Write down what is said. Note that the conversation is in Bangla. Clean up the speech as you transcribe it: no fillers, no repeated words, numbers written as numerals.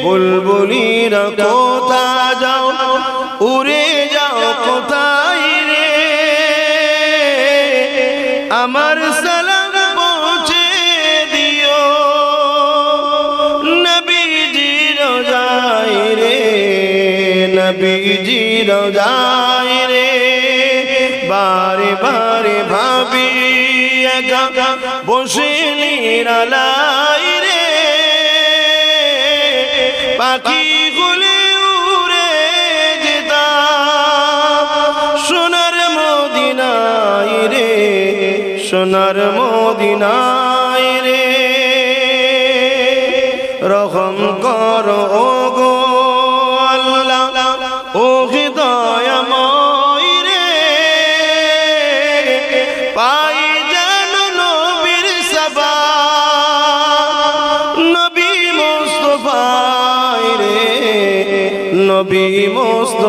বুলবুলিরা কোথা যাও, উড়ে যাও কোথায় রে, আমার সালাম পৌঁছে দিও নবীজি রোজায় রে, নবীজি রোজায় রে। বারে বারে ভাবি একা বসে নিরালাই রে, পাখি গুলি উড়ে যেতাম সোনার মদিনায় রে, সোনার মদিনায় রে। রহম করো গো আল্লাহ, ও হৃদয়ময় রে, পাই যেন নবীর সাবা, নবী মুস্তাফা রে, নবী মুস্তাফা।